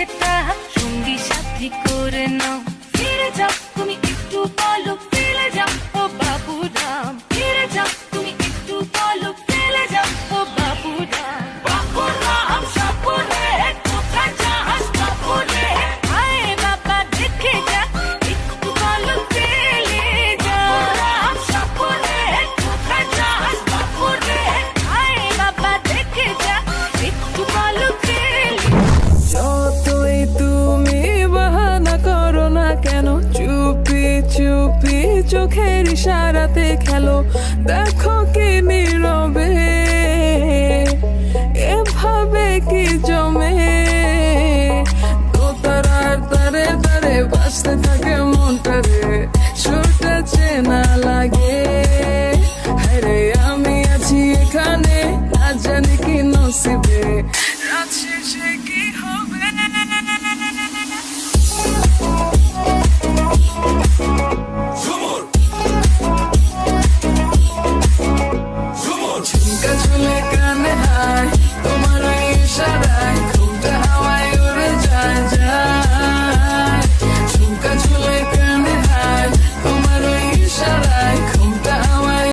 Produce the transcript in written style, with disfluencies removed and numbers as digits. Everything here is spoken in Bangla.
যেটা সঙ্গী সাথী করে নাও। ফিরে যাও তুমি একটু বলো, ফেলে যাও ও বাবুরাম। ফিরে যাও তুমি একটু বলো, ফেলে যাও ও বাবুরাম। বাবুরাম সাপুরে কোথায় যাস বাবুরে? হায় বাবা দেখে যা, একটু বলো ফেলে যা। বাবুরাম সাপুরে কোথায় যাস বাবুরে? হায় বাবা দেখে যা, একটু বলো ফেলে। যতই তুমি বাহানা করো না কেন, চুপি চুপি চোখের ইশারাতে খেলো। দেখো কি নীরবে